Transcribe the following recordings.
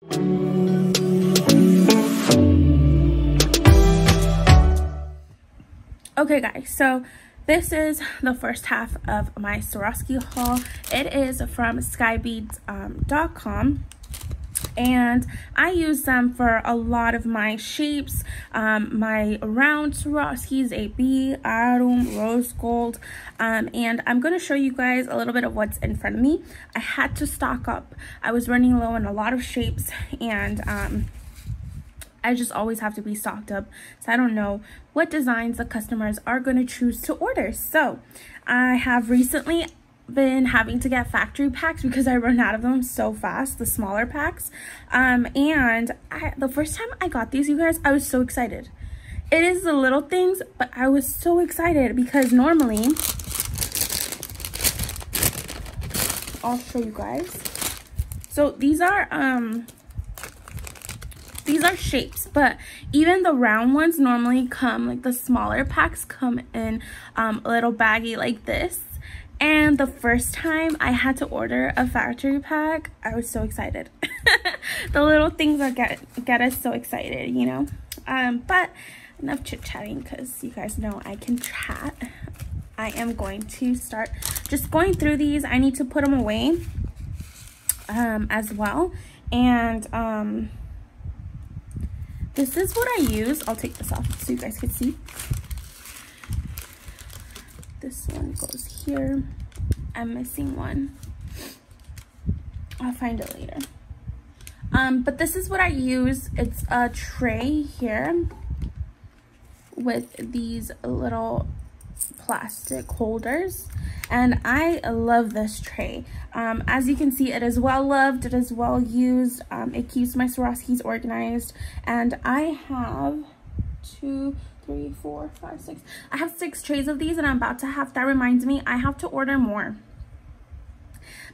Okay guys, so this is the first half of my Swarovski haul. It is from skybeads.com. And I use them for a lot of my shapes, my round Swarovskis, AB, Arum, rose gold, and I'm going to show you guys a little bit of what's in front of me. I had to stock up. I was running low on a lot of shapes, and I just always have to be stocked up, so I don't know what designs the customers are going to choose to order. So I have recently been having to get factory packs because I run out of them so fast, the smaller packs. And the first time I got these, you guys, I was so excited. It is the little things, but I was so excited because normally, I'll show you guys. So these are shapes, but even the round ones normally come, like the smaller packs come in a little baggie like this. And the first time I had to order a factory pack, I was so excited. The little things that get us so excited, you know. But enough chit-chatting, because you guys know I can chat. I am going to start just going through these. I need to put them away as well. And this is what I use. I'll take this off so you guys can see. This one goes here. I'm missing one. I'll find it later. But this is what I use. It's a tray here with these little plastic holders, and I love this tray. As you can see, it is well loved, it is well used. It keeps my Swarovskis organized, and I have 2, 3, 4, 5, 6. I have 6 trays of these, and I'm about to have, that reminds me, I have to order more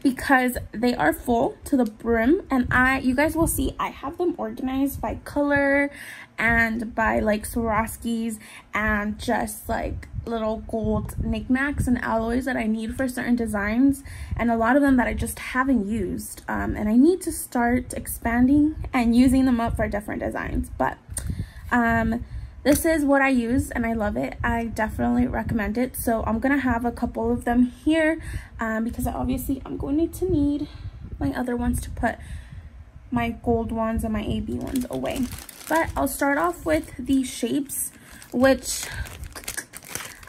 because they are full to the brim. And you guys will see, I have them organized by color and by like Swarovskis and just like little gold knickknacks and alloys that I need for certain designs, and a lot of them that I just haven't used, and I need to start expanding and using them up for different designs. But this is what I use, and I love it. I definitely recommend it. So I'm gonna have a couple of them here because obviously I'm going to need my other ones to put my gold ones and my AB ones away. But I'll start off with these shapes, which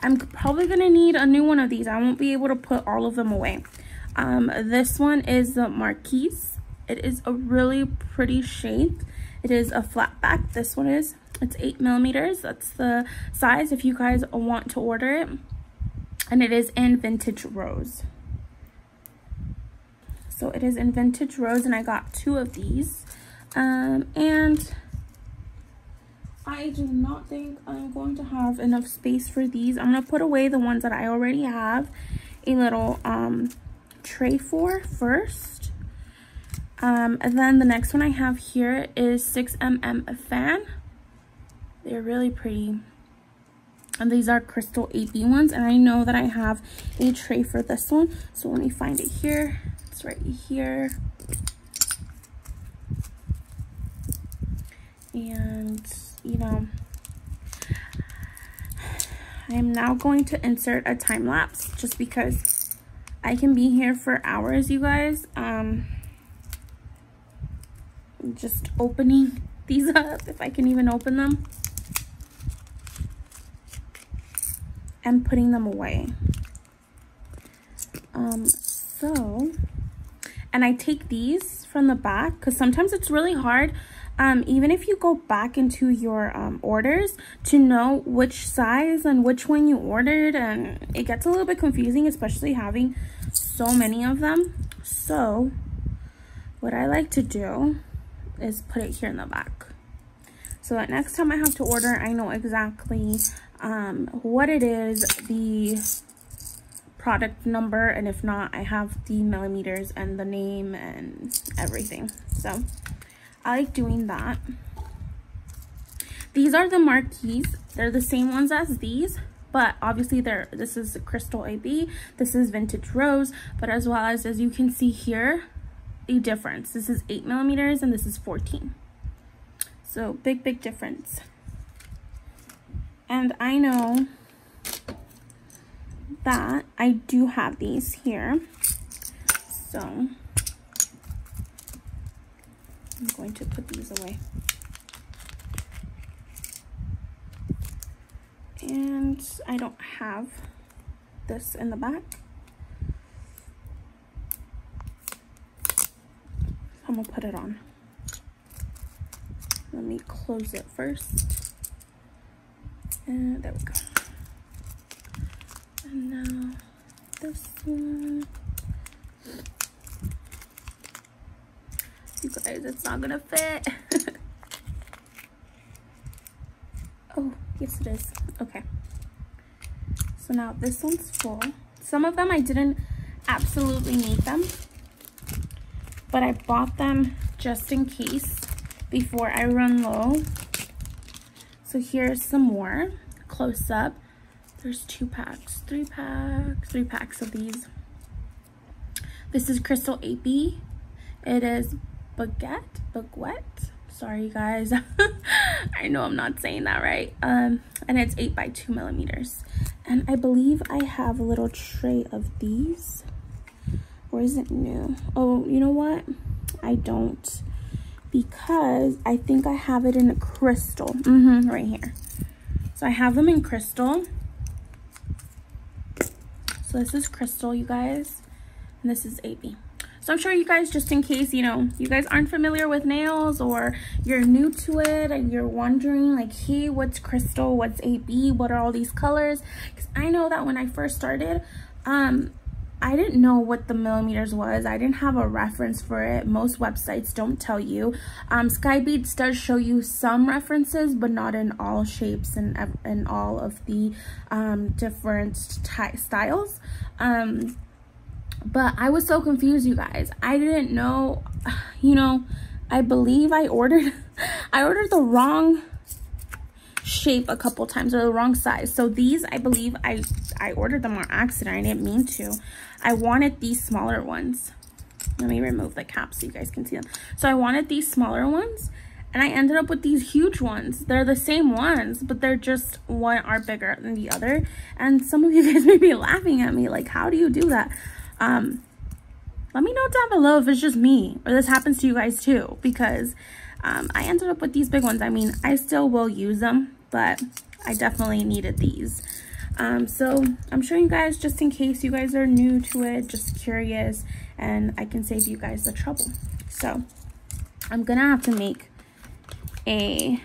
I'm probably gonna need a new one of these. I won't be able to put all of them away. This one is the Marquise. It is a really pretty shape. It is a flat back. This one is. It's 8 millimeters. That's the size if you guys want to order it. And it is in vintage rose. So it is in vintage rose, and I got 2 of these. And I do not think I'm going to have enough space for these. I'm going to put away the ones that I already have a little tray for first. And then the next one I have here is 6mm fan. They're really pretty. And these are crystal AB ones. And I know that I have a tray for this one. So let me find it here. It's right here. And, you know, I am now going to insert a time lapse just because I can be here for hours, you guys. Just opening these up, if I can even open them, and putting them away. And I take these from the back because sometimes it's really hard, even if you go back into your orders, to know which size and which one you ordered, and it gets a little bit confusing, especially having so many of them. So what I like to do is put it here in the back, so that next time I have to order, I know exactly what it is, the product number, and if not, I have the millimeters and the name and everything. So I like doing that. These are the Marquise. They're the same ones as these, but obviously this is crystal AB, this is vintage rose, but as well as you can see here, a difference. This is 8 millimeters and this is 14. So big difference. And I know that I do have these here. So I'm going to put these away. And I don't have this in the back. I'm gonna put it on. Let me close it first. And there we go. And now this one. You guys, it's not gonna fit. Oh, yes it is. Okay. So now this one's full. Some of them I didn't absolutely need them, but I bought them just in case before I run low. So here's some more close up. There's 2 packs, 3 packs of these. This is Crystal 8B. It is baguette. Sorry guys. I know I'm not saying that right. And it's 8 by 2 millimeters. And I believe I have a little tray of these. Or is it new? Oh, you know what? I don't. Because I think I have it in a crystal. Right here. So I have them in crystal. So this is crystal, you guys. And this is 8B. So I'm sure you guys, just in case, you know, you guys aren't familiar with nails or you're new to it and you're wondering like, hey, what's crystal? What's 8B? What are all these colors? Because I know that when I first started, I didn't know what the millimeters was. I didn't have a reference for it. Most websites don't tell you. Skybeats does show you some references, but not in all shapes and in all of the different styles. But I was so confused, you guys. I didn't know, you know, I believe I ordered the wrong shape a couple times, or the wrong size. So these, I believe I ordered them on accident. I didn't mean to. I wanted these smaller ones. Let me remove the cap so you guys can see them. So I wanted these smaller ones, and I ended up with these huge ones. They're the same ones, but they're just one are bigger than the other. And some of you guys may be laughing at me like, how do you do that? Let me know down below if it's just me or this happens to you guys too, because I ended up with these big ones. I mean, I still will use them, but I definitely needed these. So I'm showing you guys just in case you guys are new to it, just curious, and I can save you guys the trouble. So I'm gonna have to make a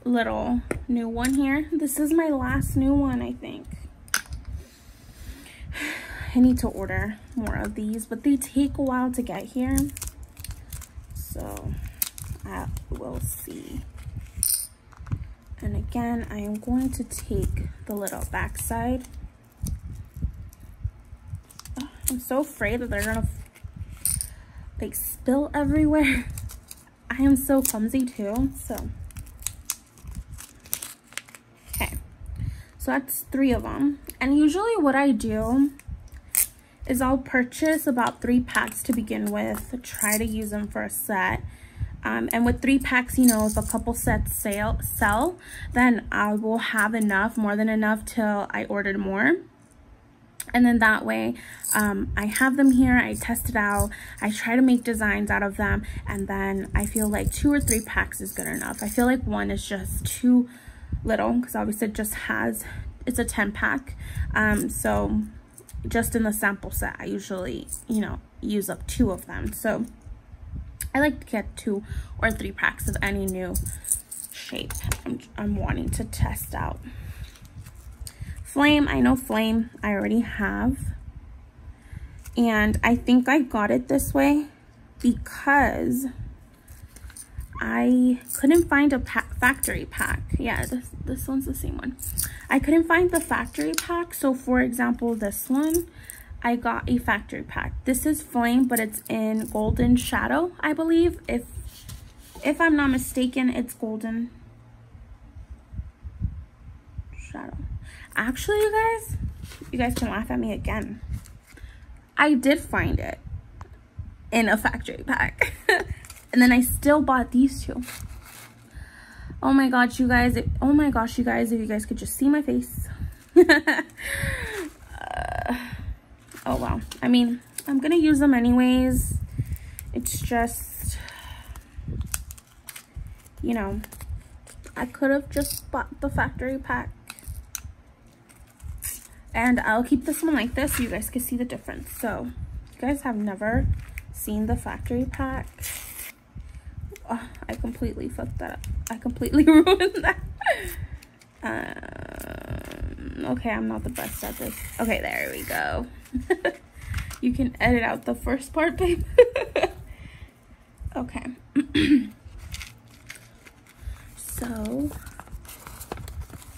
little new one here. This is my last new one, I think. I need to order more of these, but they take a while to get here. So I will see. And again, I am going to take the little back side. Oh, I'm so afraid that they're gonna like spill everywhere. I am so clumsy too, so. Okay, so that's 3 of them. And usually what I do is I'll purchase about 3 packs to begin with, try to use them for a set. And with 3 packs, you know, if a couple sets sell, then I will have enough, more than enough, till I ordered more. And then that way, I have them here, I test it out, I try to make designs out of them, and then I feel like 2 or 3 packs is good enough. I feel like 1 is just too little, because obviously it just has, it's a 10 pack. So just in the sample set, I usually, you know, use up 2 of them. So I like to get 2 or 3 packs of any new shape I'm wanting to test out. Flame, I know flame I already have. And I think I got it this way because I couldn't find a factory pack. Yeah, this one's the same one. I couldn't find the factory pack. So for example, this one, I got a factory pack. This is flame, but it's in golden shadow, I believe. If I'm not mistaken, it's golden shadow. Actually, you guys can laugh at me again. I did find it. in a factory pack. And then I still bought these two. Oh my gosh, you guys. Oh my gosh, you guys, if you guys could just see my face. Oh wow. I mean, I'm gonna use them anyways. It's just, you know, I could have just bought the factory pack. And I'll keep this one like this so you guys can see the difference. So, you guys have never seen the factory pack. Oh, I completely fucked that up. I completely ruined that. Okay, I'm not the best at this. Okay, there we go. You can edit out the first part, babe. Okay. So,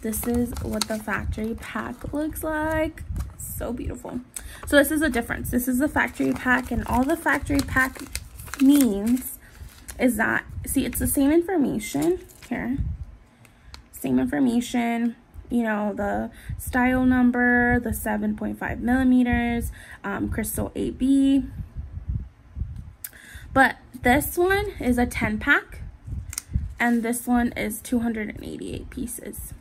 this is what the factory pack looks like. So beautiful. So this is the difference. This is the factory pack, and all the factory pack means is that, see, it's the same information here. Same information, you know, the style number, the 7.5 millimeters, crystal AB. But this one is a 10 pack, and this one is 288 pieces.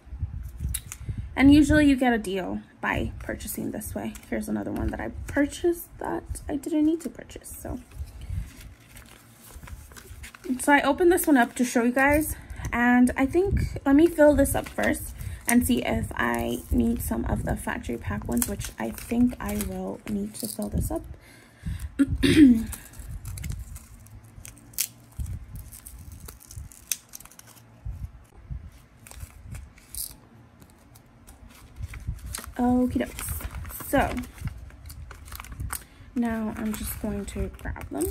And usually you get a deal by purchasing this way. Here's another one that I purchased that I didn't need to purchase. So I opened this one up to show you guys. And I think, let me fill this up first and see if I need some of the factory pack ones, which I think I will need to fill this up. Okie dokes. So now I'm just going to grab them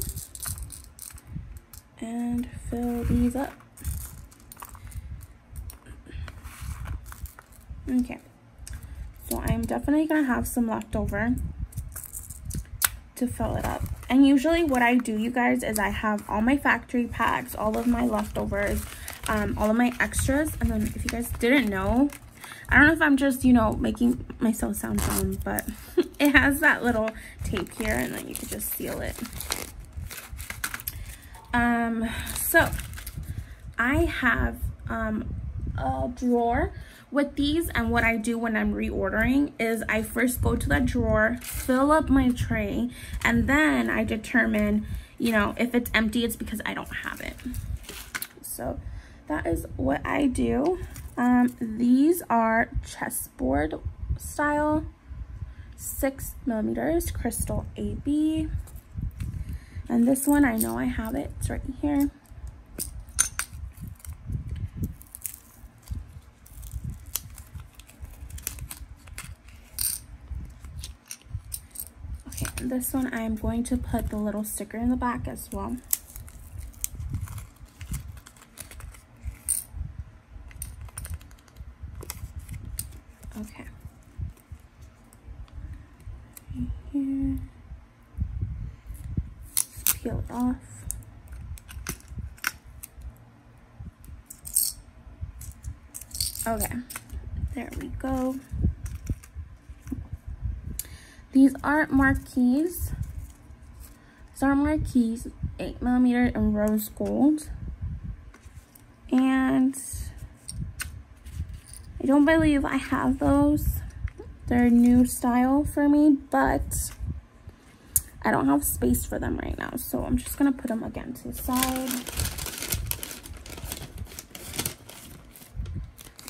and fill these up. Okay, so I'm definitely gonna have some left over to fill it up. And usually what I do, you guys, is I have all my factory packs, all of my leftovers, all of my extras. And then if you guys didn't know, I don't know if I'm just, you know, making myself sound dumb, but it has that little tape here, and then you can just seal it. So I have a drawer with these, and what I do when I'm reordering is I first go to that drawer, fill up my tray, and then I determine, you know, if it's empty, it's because I don't have it. So that is what I do. These are chessboard style, 6 millimeters, crystal AB. And this one, I know I have it, it's right here. Okay, and this one, I'm going to put the little sticker in the back as well. Okay. Right here. Just peel it off. Okay, there we go. These are marquees. These are marquees, 8 millimeter in rose gold. And I don't believe I have those. They're new style for me, but I don't have space for them right now. So I'm just gonna put them again to the side.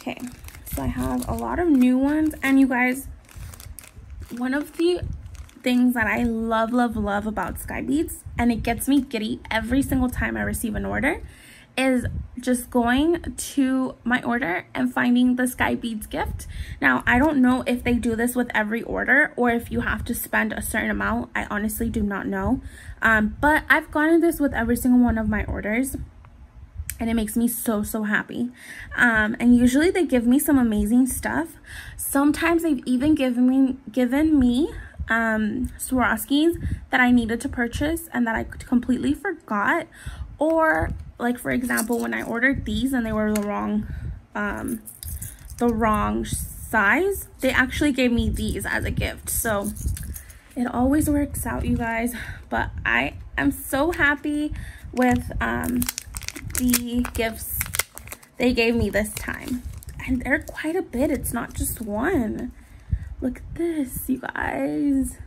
Okay, so I have a lot of new ones. And you guys, one of the things that I love about sky beads, and it gets me giddy every single time I receive an order, is just going to my order and finding the sky beads gift. Now, I don't know if they do this with every order or if you have to spend a certain amount. I honestly do not know. But I've gotten this with every single one of my orders, and it makes me so happy. And usually they give me some amazing stuff. Sometimes they've even given me swarovskis that I needed to purchase and that I completely forgot. Or like, for example, when I ordered these and they were the wrong size, they actually gave me these as a gift. So it always works out, you guys. But I I'm so happy with the gifts they gave me this time. And they're quite a bit. It's not just one. Look at this, you guys.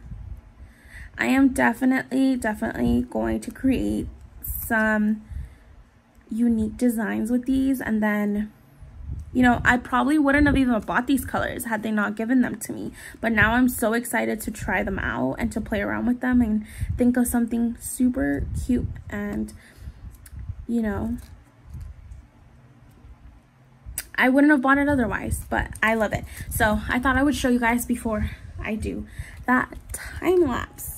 I am definitely going to create some unique designs with these. And then, you know, I probably wouldn't have even bought these colors had they not given them to me. But now I'm so excited to try them out and to play around with them and think of something super cute and, you know, I wouldn't have bought it otherwise, but I love it. So I thought I would show you guys before I do that time lapse.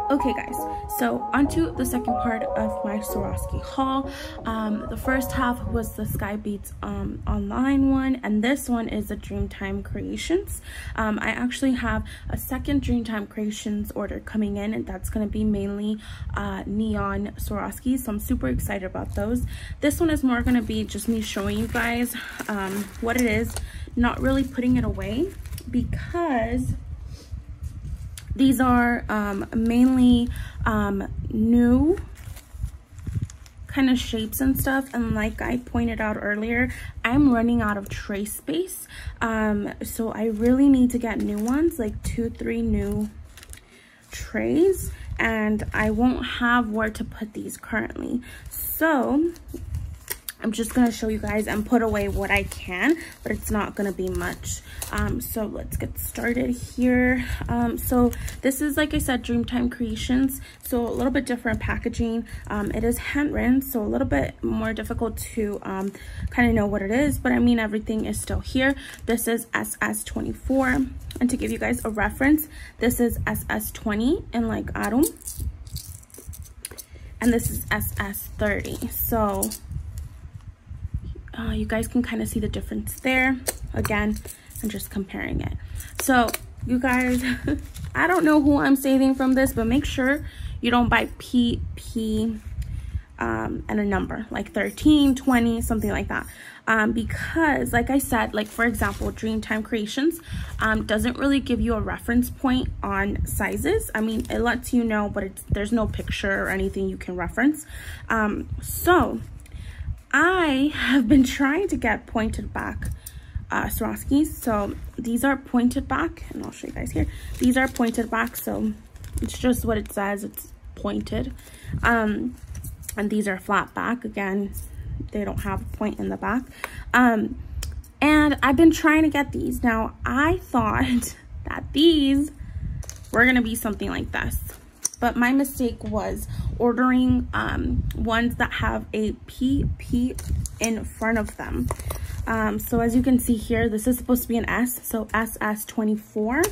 Okay guys, so onto the second part of my Swarovski haul. The first half was the Sky Beats online one, and this one is the Dreamtime Creations. I actually have a second Dreamtime Creations order coming in, and that's going to be mainly neon Swarovskis, so I'm super excited about those. This one is more going to be just me showing you guys what it is, not really putting it away, because these are mainly new kind of shapes and stuff, and like I pointed out earlier, I'm running out of tray space, so I really need to get new ones, like 2-3 new trays, and I won't have where to put these currently, so I'm just gonna show you guys and put away what I can, but it's not gonna be much. So let's get started here. So this is, like I said, Dreamtime Creations, so a little bit different packaging. It is handwritten, so a little bit more difficult to kind of know what it is, but I mean, everything is still here. This is SS24, and to give you guys a reference, this is SS20 in like Arum, and this is SS30. So you guys can kind of see the difference there. Again, I'm just comparing it. So you guys, I don't know who I'm saving from this, but make sure you don't buy PP and a number like 13, 20, something like that, because like I said, like for example, Dreamtime Creations doesn't really give you a reference point on sizes. I mean, it lets you know, but there's no picture or anything you can reference. So I have been trying to get pointed back Swarovskis. So these are pointed back, and I'll show you guys here. These are pointed back, so it's just what it says, it's pointed. And these are flat back. Again, they don't have a point in the back. And I've been trying to get these. Now, I thought that these were gonna be something like this, but my mistake was ordering ones that have a PP in front of them. So as you can see here, this is supposed to be an S, so SS24.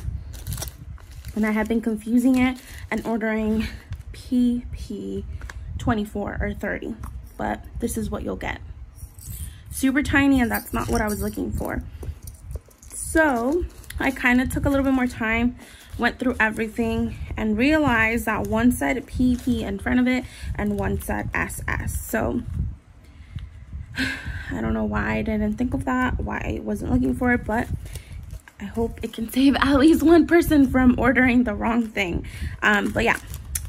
And I have been confusing it and ordering PP24 or 30, but this is what you'll get. Super tiny, and that's not what I was looking for. So I kind of took a little bit more time, went through everything, and realized that one said PP in front of it and one said SS. So I don't know why I didn't think of that, why I wasn't looking for it, but I hope it can save at least one person from ordering the wrong thing. But yeah,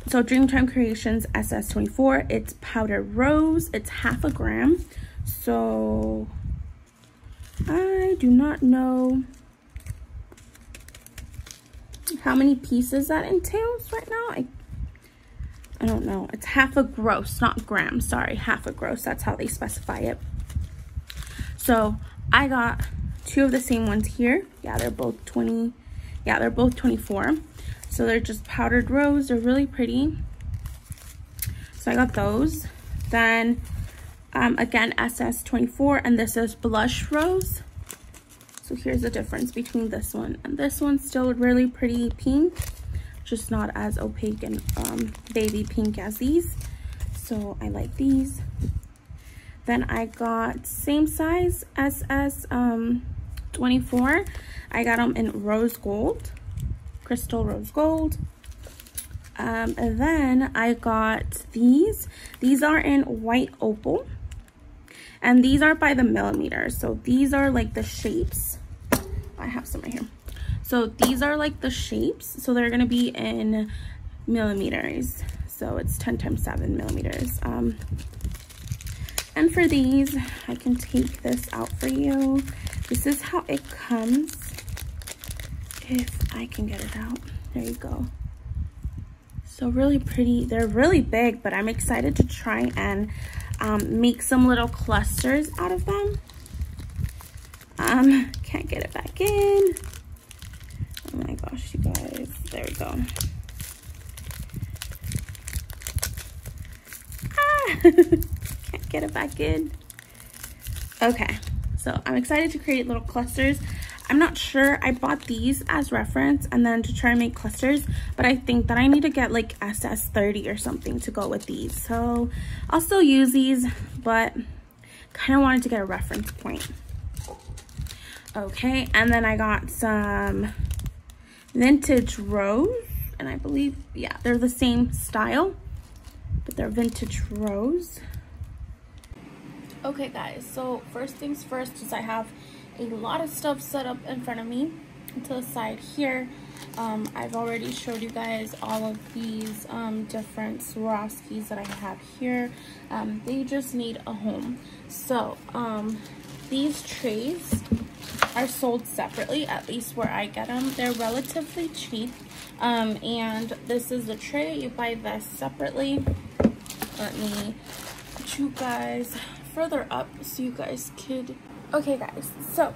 so Dreamtime Creations SS24, it's powdered rose, it's 1/2 gram. So I do not know how many pieces that entails right now. I don't know. It's 1/2 gross, not gram. Sorry, 1/2 gross. That's how they specify it. So I got 2 of the same ones here. Yeah, they're both 20. Yeah, they're both 24. So they're just powdered rose. They're really pretty. So I got those. Then again, SS24, and this is blush rose. So here's the difference between this one and this one. Still really pretty pink, just not as opaque and baby pink as these. So I like these. Then I got same size SS24. I got them in rose gold, crystal rose gold. And then I got these. These are in white opal. And these are by the millimeter. So these are like the shapes. I have some right here. So these are like the shapes. So they're going to be in millimeters. So it's 10 times 7 millimeters. And for these, I can take this out for you. This is how it comes. If I can get it out. There you go. So really pretty. They're really big, but I'm excited to try and make some little clusters out of them. Can't get it back in. Oh my gosh, you guys. There we go. Can't get it back in. Okay, so I'm excited to create little clusters. I'm not sure. I bought these as reference and then to try and make clusters, but I think that I need to get like SS30 or something to go with these. So I'll still use these, but kind of wanted to get a reference point. Okay, and then I got some vintage rose, and I believe, yeah, they're the same style, but they're vintage rose. Okay guys, so first things first is I have a lot of stuff set up in front of me. To the side here, I've already showed you guys all of these different swarovskis that I have here. They just need a home. So these trays are sold separately, at least where I get them. They're relatively cheap, and this is the tray. You buy this separately. Let me put you guys further up so you guys could. Okay guys, so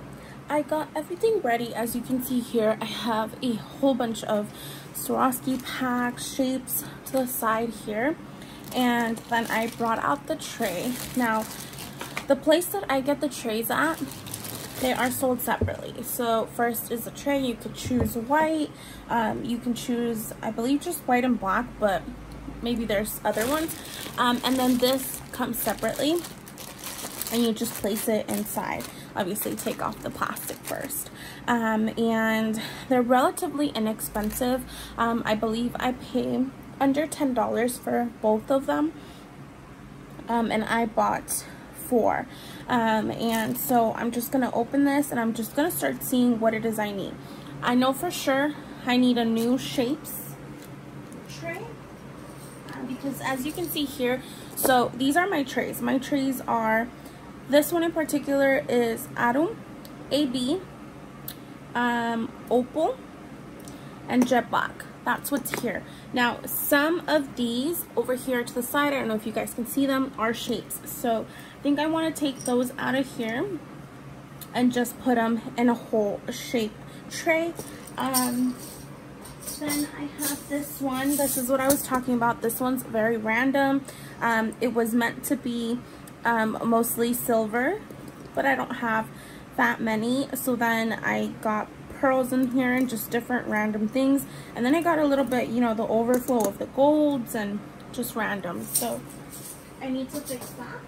I got everything ready. As you can see here, I have a whole bunch of Swarovski packs, shapes to the side here, and then I brought out the tray. Now the place that I get the trays at, they are sold separately. So first is the tray. You could choose white, you can choose, I believe, just white and black, but maybe there's other ones, and then this comes separately, and you just place it inside. Obviously take off the plastic first, and they're relatively inexpensive. I believe I pay under $10 for both of them, and I bought 4, and so I'm just gonna open this and I'm just gonna start seeing what it is I need. I know for sure I need a new shapes tray, because as you can see here, so these are my trays. My trays are, this one in particular is Arum, AB, Opal, and Jet Black. That's what's here. Now, some of these over here to the side, I don't know if you guys can see them, are shapes. So I think I want to take those out of here and just put them in a whole shape tray. Then I have this one. This is what I was talking about. This one's very random. It was meant to be mostly silver, but I don't have that many. So then I got pearls in here and just different random things. And then I got a little bit, you know, the overflow of the golds and just random. So I need to fix that.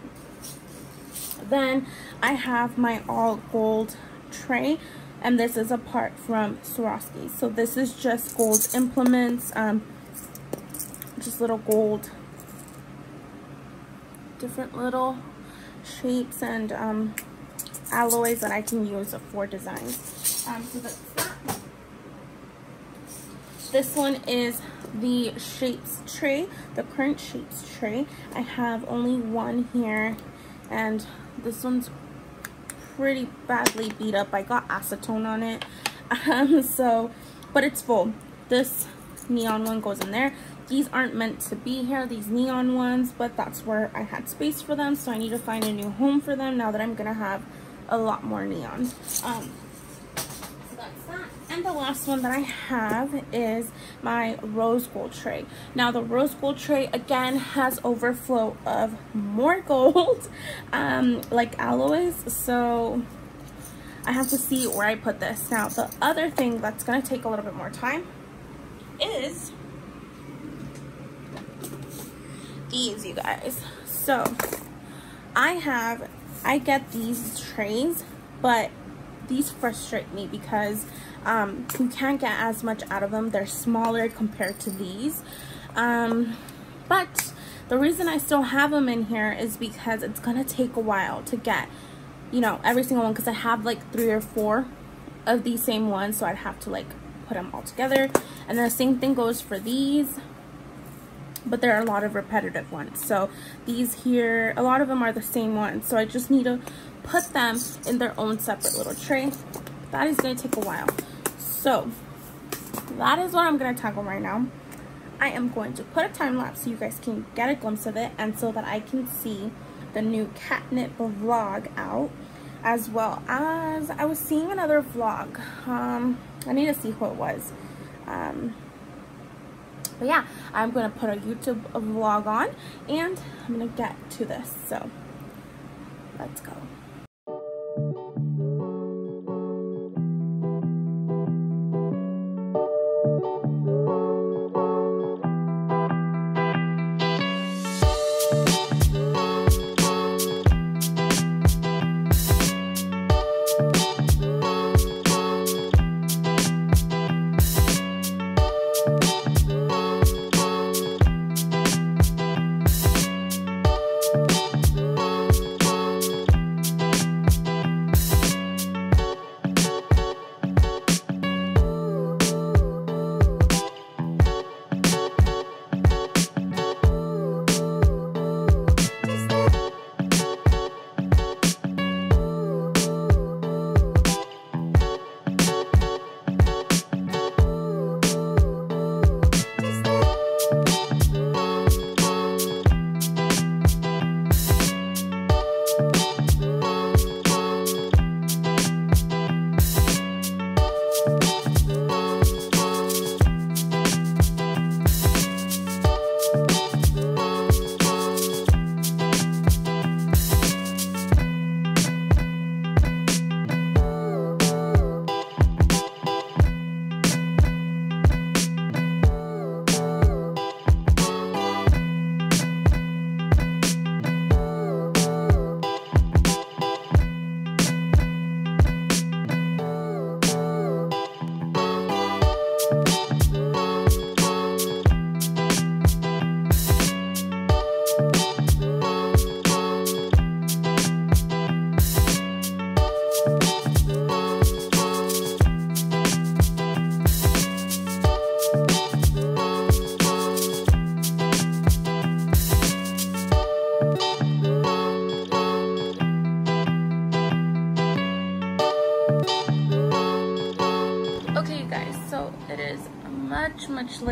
Then I have my all gold tray. And this is a part from Swarovski. So this is just gold implements, just little gold, different little shapes and alloys that I can use for designs. So that's that. This one is the shapes tray, the current shapes tray. I have only one here, and this one's pretty badly beat up. I got acetone on it, but it's full. This neon one goes in there. These aren't meant to be here, these neon ones, but that's where I had space for them, so I need to find a new home for them now that I'm gonna have a lot more neon. So that's that. And the last one that I have is my rose gold tray. Now the rose gold tray again has overflow of more gold, like alloys, so I have to see where I put this. Now the other thing that's gonna take a little bit more time is these, you guys. So I get these trays, but these frustrate me because you can't get as much out of them. They're smaller compared to these, but the reason I still have them in here is because it's gonna take a while to get, you know, every single one, because I have like 3 or 4 of these same ones, so I'd have to like put them all together. And then the same thing goes for these, but there are a lot of repetitive ones. So these here, a lot of them are the same ones, so I just need to put them in their own separate little tray. That is going to take a while. So that is what I'm going to tackle right now. I am going to put a time lapse so you guys can get a glimpse of it, and so that I can see the new catnip vlog out, as well as I was seeing another vlog. I need to see who it was. But yeah, I'm going to put a YouTube vlog on, and I'm going to get to this. So let's go.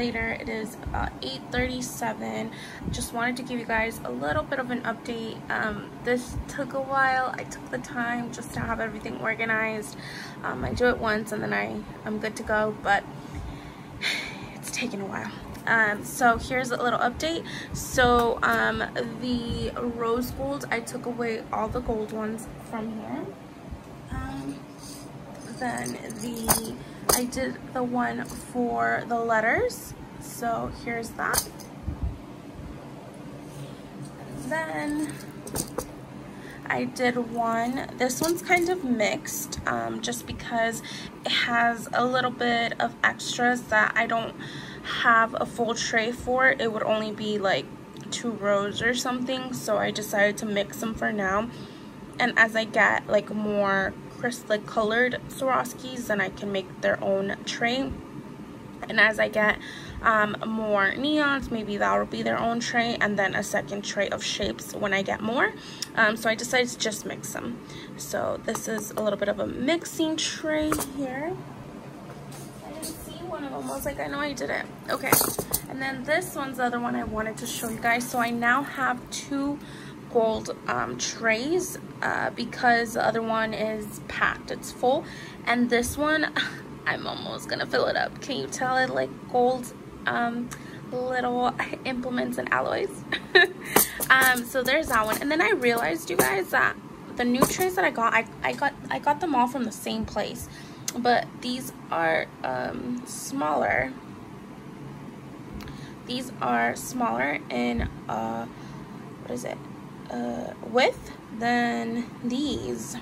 later. It is 8:37. Just wanted to give you guys a little bit of an update. This took a while. I took the time just to have everything organized. I do it once and then I'm good to go, but it's taken a while. So here's a little update. So the rose gold, I took away all the gold ones from here. Then I did the one for the letters, so here's that. And then I did one, this one's kind of mixed, just because it has a little bit of extras that I don't have a full tray for. It would only be like 2 rows or something, so I decided to mix them for now. And as I get like more crystalline colored swarovskis, then I can make their own tray. And as I get more neons, maybe that will be their own tray, and then a second tray of shapes when I get more. So I decided to just mix them. So this is a little bit of a mixing tray here. I didn't see one of them. I was like, I know I did it. Okay. And then this one's the other one I wanted to show you guys. So I now have 2 gold trays because the other one is packed, it's full, and this one I'm almost gonna fill it up. Can you tell it like gold little implements and alloys? So there's that one. And then I realized, you guys, that the new trays that I got them all from the same place, but these are smaller. These are smaller in what is it, width than these.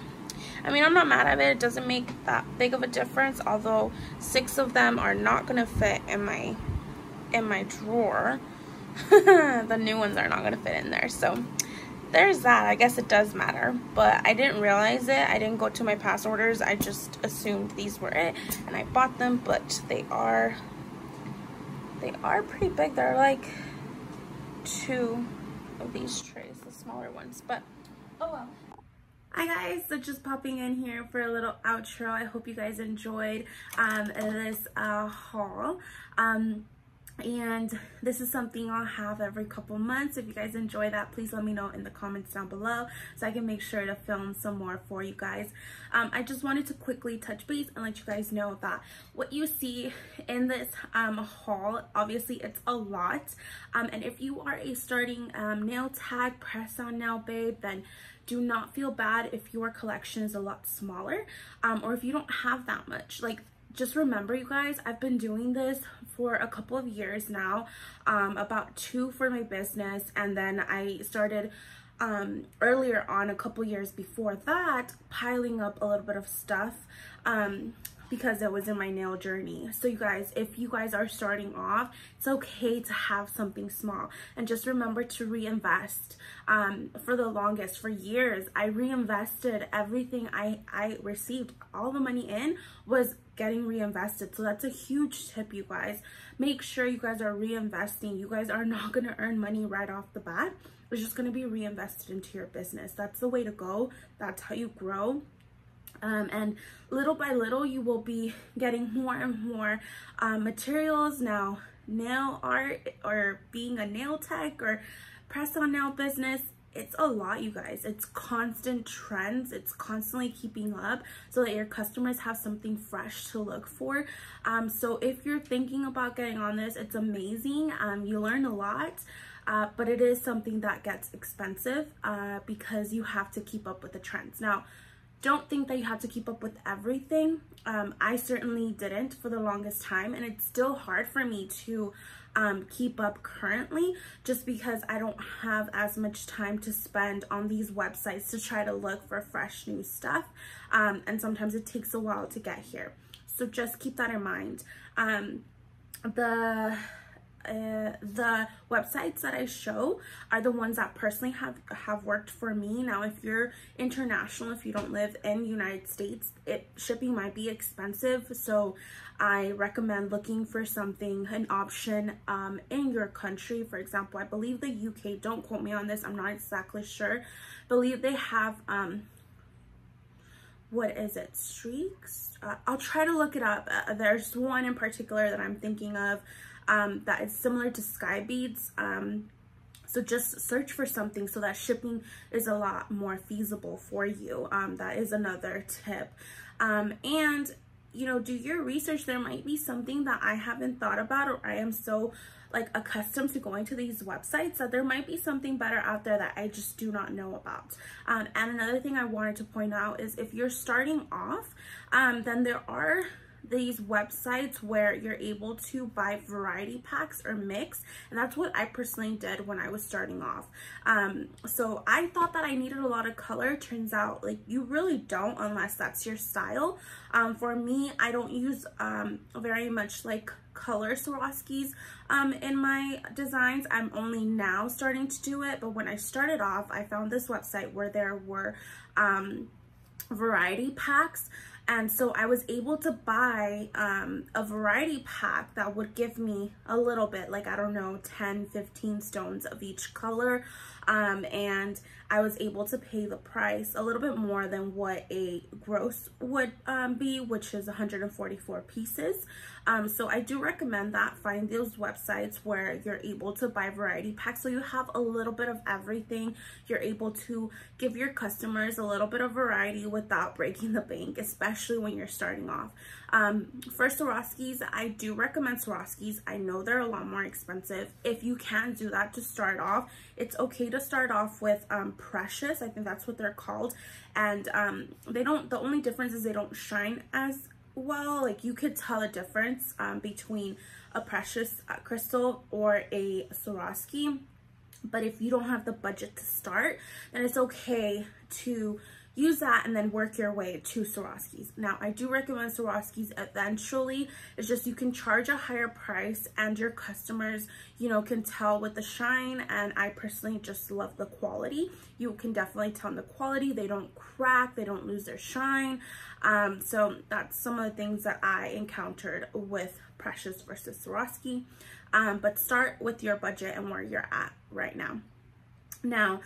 I mean, I'm not mad at it. It doesn't make that big of a difference, although 6 of them are not gonna fit in my drawer. The new ones are not gonna fit in there, so there's that. I guess it does matter, but I didn't realize it. I didn't go to my past orders. I just assumed these were it, and I bought them, but they are pretty big. They're like 2 of these trays, the smaller ones, but oh well. Hi guys, so just popping in here for a little outro. I hope you guys enjoyed this haul. And this is something I'll have every couple months. If you guys enjoy that, please let me know in the comments down below so I can make sure to film some more for you guys. I just wanted to quickly touch base and let you guys know that what you see in this haul, obviously it's a lot. And if you are a starting nail tag, press-on nail babe, then do not feel bad if your collection is a lot smaller, or if you don't have that much. Like, just remember, you guys, I've been doing this for a couple of years now, about 2 for my business, and then I started earlier on, a couple years before that, piling up a little bit of stuff because it was in my nail journey. So you guys, if you guys are starting off, it's okay to have something small, and just remember to reinvest. For the longest, for years, I reinvested everything I received. All the money in was getting reinvested. So that's a huge tip, you guys. Make sure you guys are reinvesting. You guys are not going to earn money right off the bat. It's just going to be reinvested into your business. That's the way to go. That's how you grow. And little by little, you will be getting more and more materials. Now, nail art, or being a nail tech, or press-on nail business, it's a lot, you guys. It's constant trends. It's constantly keeping up so that your customers have something fresh to look for. So if you're thinking about getting on this, it's amazing. You learn a lot, but it is something that gets expensive because you have to keep up with the trends. Now, don't think that you have to keep up with everything. I certainly didn't for the longest time, and it's still hard for me to keep up currently, just because I don't have as much time to spend on these websites to try to look for fresh new stuff, and sometimes it takes a while to get here. So just keep that in mind. The websites that I show are the ones that personally have worked for me. Now, if you're international, if you don't live in the United States, shipping might be expensive, so I recommend looking for an option in your country. For example, I believe the UK, don't quote me on this, I'm not exactly sure, believe they have what is it, streaks? I'll try to look it up. There's one in particular that I'm thinking of. that is similar to sky beads. So just search for something so that shipping is a lot more feasible for you. That is another tip. And you know, do your research. There might be something that I haven't thought about, or I am so like accustomed to going to these websites that there might be something better out there that I just do not know about. And another thing I wanted to point out is if you're starting off, then there are these websites where you're able to buy variety packs or mix, and that's what I personally did when I was starting off. So I thought that I needed a lot of color. Turns out like you really don't, unless that's your style. For me, I don't use very much like color Swarovskis in my designs. I'm only now starting to do it, but when I started off, I found this website where there were variety packs. And so I was able to buy a variety pack that would give me a little bit, like, I don't know, 10, 15 stones of each color. And I was able to pay the price a little bit more than what a gross would be, which is 144 pieces. So I do recommend that. Find those websites where you're able to buy variety packs so you have a little bit of everything. You're able to give your customers a little bit of variety without breaking the bank, especially when you're starting off. For Swarovskis, I do recommend Swarovskis. I know they're a lot more expensive. If you can do that to start off, it's okay to start off with precious. I think that's what they're called. And they don't, the only difference is they don't shine as well. Like, you could tell a difference between a precious crystal or a Swarovski. But if you don't have the budget to start, then it's okay to use that and then work your way to Swarovskis. Now, I do recommend Swarovskis eventually. It's just you can charge a higher price and your customers, you know, can tell with the shine. And I personally just love the quality. You can definitely tell in the quality. They don't crack, they don't lose their shine. So that's some of the things that I encountered with precious versus Swarovski. But start with your budget and where you're at right now. Now,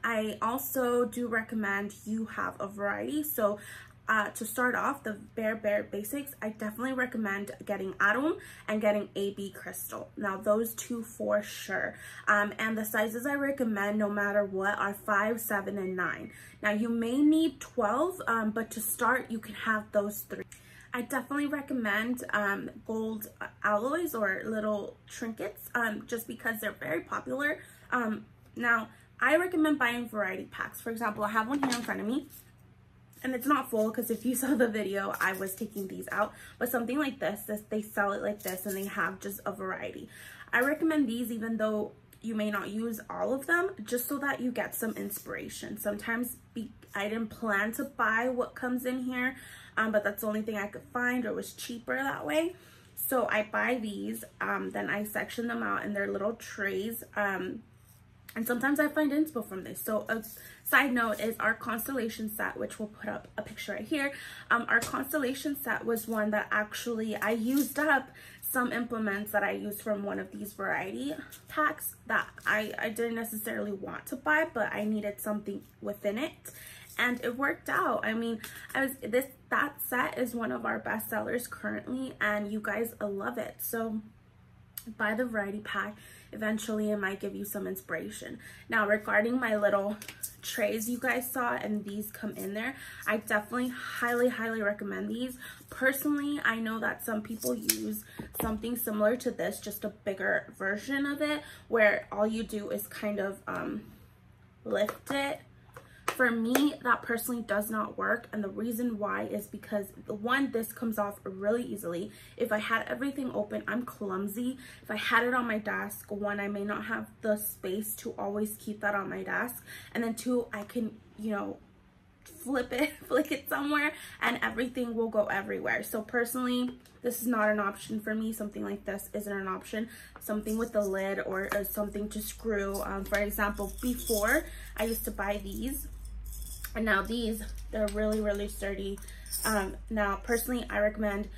I also do recommend you have a variety. So to start off, the bare basics, I definitely recommend getting Atom and getting AB crystal. Now, those two for sure. And the sizes I recommend, no matter what, are 5, 7, and 9. Now, you may need 12, but to start, you can have those 3. I definitely recommend gold alloys or little trinkets, just because they're very popular. Now, I recommend buying variety packs. For example, I have one here in front of me, and it's not full because if you saw the video, I was taking these out. But something like this, they sell it like this, and they have just a variety. I recommend these even though you may not use all of them, just so that you get some inspiration. Sometimes I didn't plan to buy what comes in here, but that's the only thing I could find, or it was cheaper that way. So I buy these, then I section them out in their little trays. And sometimes I find inspo from this. So a side note is our constellation set, which we'll put up a picture right here. Our constellation set was one that actually I used up some implements that I used from one of these variety packs that I didn't necessarily want to buy, but I needed something within it. And it worked out. I mean, that set is one of our best sellers currently, and you guys love it. So buy the variety pack. Eventually it might give you some inspiration. Now, regarding my little trays you guys saw, and these come in there, I definitely highly recommend these. Personally, I know that some people use something similar to this, just a bigger version of it, where all you do is kind of lift it. For me, that personally does not work, and the reason why is because, one, this comes off really easily. If I had everything open, I'm clumsy. If I had it on my desk, one, I may not have the space to always keep that on my desk, and then two, I can, you know, flick it somewhere and everything will go everywhere. So personally, this is not an option for me. Something like this isn't an option. Something with the lid or something to screw. For example, before I used to buy these, and now these, they're really sturdy. Now personally, I recommend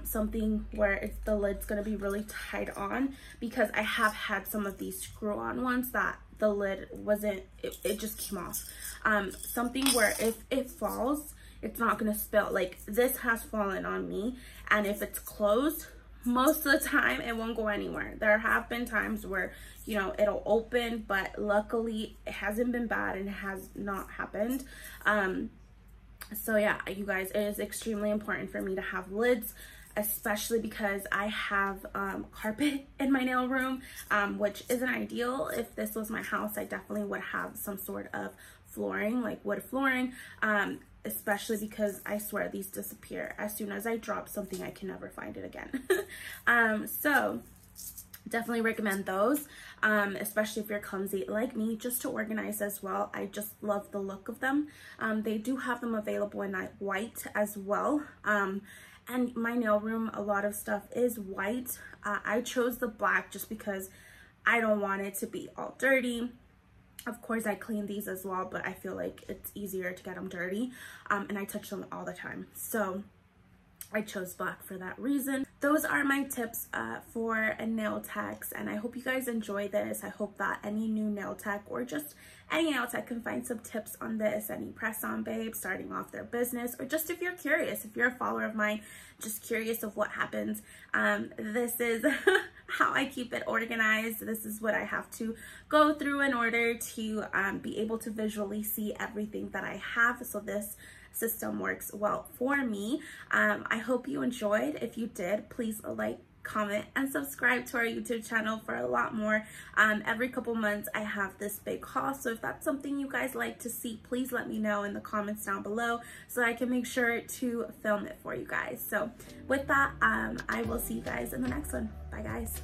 something where the lid's gonna be really tight on, because I have had some of these screw-on ones that the lid wasn't, it just came off. Something where if it falls, it's not gonna spill. Like, this has fallen on me, and if it's closed, most of the time it won't go anywhere. There have been times where, you know, it'll open, but luckily it hasn't been bad and it has not happened. So yeah, you guys, it is extremely important for me to have lids, especially because I have carpet in my nail room, which isn't ideal. If this was my house, I definitely would have some sort of flooring, like wood flooring, especially because I swear these disappear. As soon as I drop something, I can never find it again. So definitely recommend those, especially if you're clumsy like me, just to organize as well. I just love the look of them. They do have them available in white as well. And my nail room, a lot of stuff is white. I chose the black just because I don't want it to be all dirty. Of course, I clean these as well, but I feel like it's easier to get them dirty. And I touch them all the time. So I chose black for that reason. Those are my tips for nail techs, and I hope you guys enjoy this. I hope that any new nail tech or just any nail tech can find some tips on this. Any press-on babes starting off their business, or just if you're curious, if you're a follower of mine, just curious of what happens. This is how I keep it organized. This is what I have to go through in order to be able to visually see everything that I have. So this system works well for me. I hope you enjoyed. If you did, please like, comment, and subscribe to our YouTube channel for a lot more. Every couple months I have this big haul, so if that's something you guys like to see, please let me know in the comments down below so I can make sure to film it for you guys. So with that, I will see you guys in the next one. Bye guys.